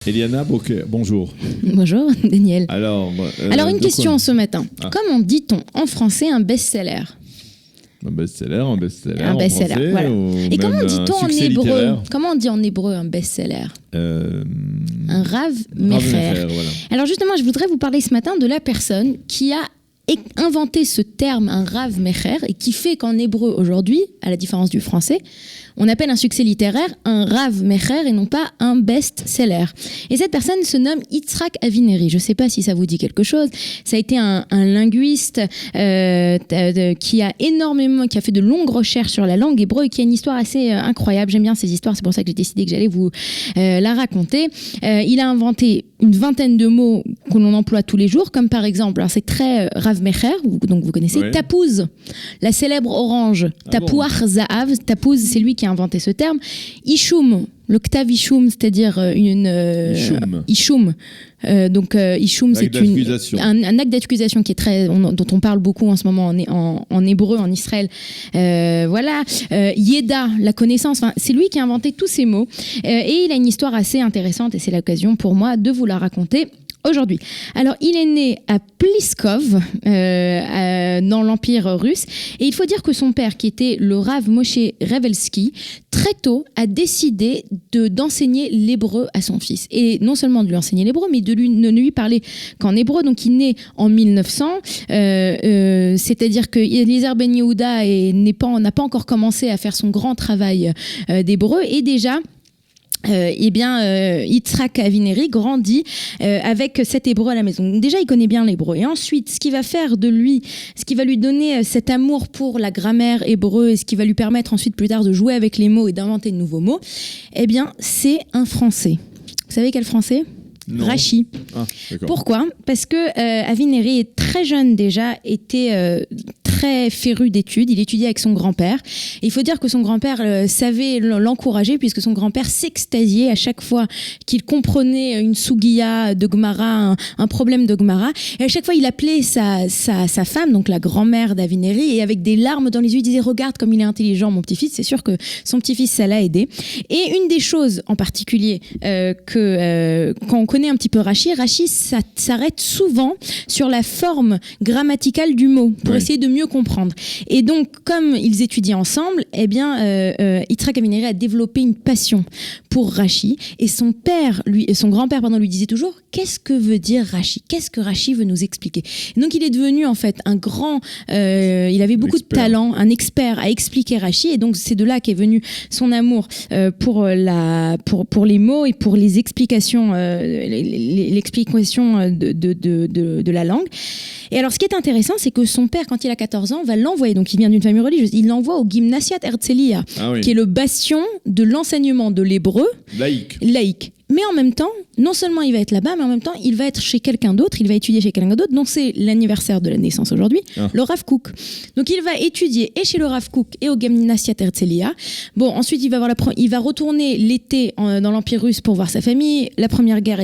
Eliana Bocquet, bonjour. Bonjour Daniel. Alors une question ce matin. Comment dit-on en français un best-seller ? Un best-seller Un en best-seller, français, voilà. Et comment dit-on en hébreu littéraire. Comment on dit en hébreu un best-seller ? Un Rav Mecher, Mecher. voilà. Alors justement, je voudrais vous parler ce matin de la personne qui a inventé ce terme, un Rav Mecher, et qui fait qu'en hébreu aujourd'hui, à la différence du français, on appelle un succès littéraire un Rav Mecher et non pas un best-seller. Et cette personne se nomme Yitzhak Avineri. Je ne sais pas si ça vous dit quelque chose. Ça a été un linguiste qui a fait de longues recherches sur la langue hébreu et qui a une histoire assez incroyable. J'aime bien ces histoires, c'est pour ça que j'ai décidé que j'allais vous la raconter. Il a inventé une vingtaine de mots que l'on emploie tous les jours, comme par exemple, alors c'est très Rav Mecher, donc vous connaissez, oui. Tapouz, la célèbre orange, Tapouach Zahav, Tapouz, c'est lui qui a inventé ce terme. Ishum, l'octave Ishum, c'est-à-dire Ishum. Ishum, c'est un acte d'accusation qui est dont on parle beaucoup en ce moment en hébreu, en Israël. Yeda, la connaissance. Enfin, c'est lui qui a inventé tous ces mots. Et il a une histoire assez intéressante et c'est l'occasion pour moi de vous la raconter aujourd'hui. Alors, il est né à Pliskov, dans l'Empire russe. Et il faut dire que son père, qui était le Rav Moshe Revelsky, très tôt a décidé d'enseigner l'hébreu à son fils. Et non seulement de lui enseigner l'hébreu, mais de ne lui parler qu'en hébreu. Donc, il naît en 1900. C'est-à-dire que Eliezer Ben Yehuda n'a pas encore commencé à faire son grand travail d'hébreu. Et déjà... Yitzhak Avineri grandit avec cet hébreu à la maison. Donc déjà, il connaît bien l'hébreu. Et ensuite, ce qui va lui donner cet amour pour la grammaire hébreu et ce qui va lui permettre ensuite plus tard de jouer avec les mots et d'inventer de nouveaux mots, c'est un français. Vous savez quel français ? Non. Rachi. Pourquoi ? Parce que Avineri, très jeune déjà, était très féru d'études. Il étudiait avec son grand-père. Et il faut dire que son grand-père savait l'encourager puisque son grand-père s'extasiait à chaque fois qu'il comprenait une sougiya de Gemara, un problème de Gemara. Et à chaque fois, il appelait sa femme, donc la grand-mère d'Avineri, et avec des larmes dans les yeux, il disait « Regarde comme il est intelligent, mon petit-fils ». C'est sûr que son petit-fils, ça l'a aidé. Et une des choses en particulier quand on connaît un petit peu Rachi s'arrête souvent sur la forme grammaticale du mot pour essayer de mieux comprendre. Et donc, comme ils étudiaient ensemble, Yitzhak Avineri a développé une passion pour Rachi. Et son grand-père, lui disait toujours « Qu'est-ce que veut dire Rachi ? Qu'est-ce que Rachi veut nous expliquer ?» Et donc, il est devenu en fait un grand... il avait beaucoup de talent, un expert à expliquer Rachi. Et donc, c'est de là qu'est venu son amour pour les mots et pour les explications l'explication de la langue. Et alors, ce qui est intéressant, c'est que son père, quand il a 14 ans, va l'envoyer, donc il vient d'une famille religieuse, il l'envoie au Gymnasiat Herzliya, qui est le bastion de l'enseignement de l'hébreu laïque. Mais en même temps, non seulement il va être là-bas, mais en même temps, il va être chez quelqu'un d'autre, il va étudier chez quelqu'un d'autre, dont c'est l'anniversaire de la naissance aujourd'hui, le Rav Kook. Donc il va étudier et chez le Rav Kook et au Gymnasiat Herzliya. Bon, ensuite, il va retourner l'été dans l'Empire russe pour voir sa famille. La Première Guerre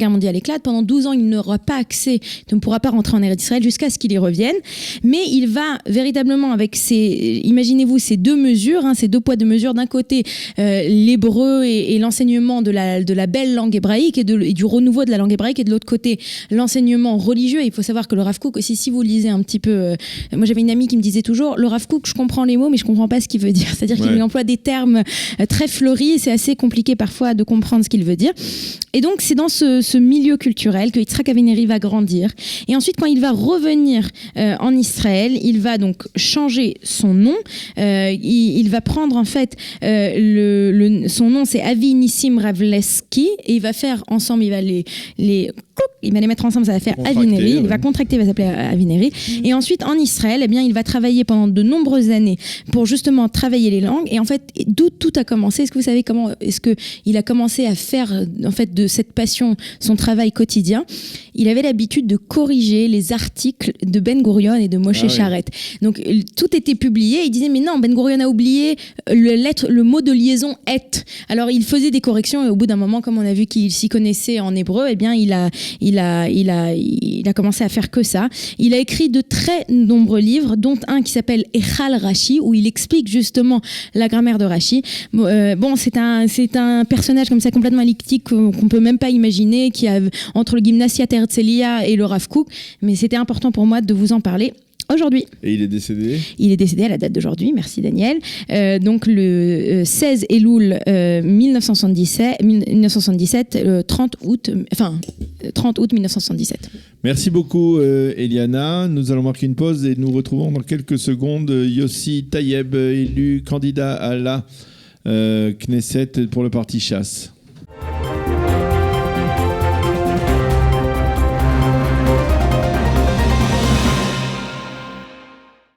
mondiale éclate. Pendant 12 ans, il n'aura pas accès, il ne pourra pas rentrer en Eretz Israël jusqu'à ce qu'il y revienne. Mais il va véritablement, avec imaginez-vous ces deux mesures, ces deux poids, deux mesures, d'un côté, l'hébreu et l'enseignement de la belle langue hébraïque et du renouveau de la langue hébraïque, et de l'autre côté l'enseignement religieux. Et il faut savoir que le Rav Kook aussi, si vous lisez un petit peu, moi j'avais une amie qui me disait toujours, le Rav Kook, je comprends les mots mais je comprends pas ce qu'il veut dire, c'est-à-dire qu'il emploie des termes très fleuris et c'est assez compliqué parfois de comprendre ce qu'il veut dire. Et donc c'est dans ce milieu culturel que Yitzhak Avineri va grandir. Et ensuite, quand il va revenir en Israël, il va donc changer son nom. Il va prendre en fait son nom, c'est Avi Nissim Ravlesky, et il va faire ensemble, il va les mettre ensemble, ça va faire Avineri. Il va contracter, il va s'appeler Avineri. Et ensuite, en Israël, il va travailler pendant de nombreuses années pour justement travailler les langues. Et en fait, d'où tout a commencé? Est-ce que vous savez comment est-ce que il a commencé à faire en fait de cette passion son travail quotidien? Il avait l'habitude de corriger les articles de Ben Gurion et de Moshe Charette. Donc tout était publié. Il disait mais non, Ben Gurion a oublié le mot de liaison et. Alors il faisait des corrections et au bout d'un moment, comme on a vu qu'il s'y connaissait en hébreu, Il a commencé à faire que ça. Il a écrit de très nombreux livres, dont un qui s'appelle Echal Rashi, où il explique justement la grammaire de Rashi. C'est un personnage comme ça complètement éclectique qu'on peut même pas imaginer, qui a entre le Gymnasiat Herzliya et le Rav Kook, mais c'était important pour moi de vous en parler aujourd'hui. Et il est décédé ? Il est décédé à la date d'aujourd'hui, merci Daniel. Donc le 16 Elul 1977, 30 août 1977. Merci beaucoup Eliana. Nous allons marquer une pause et nous retrouvons dans quelques secondes Yossi Tayeb, élu candidat à la Knesset pour le parti Chasse.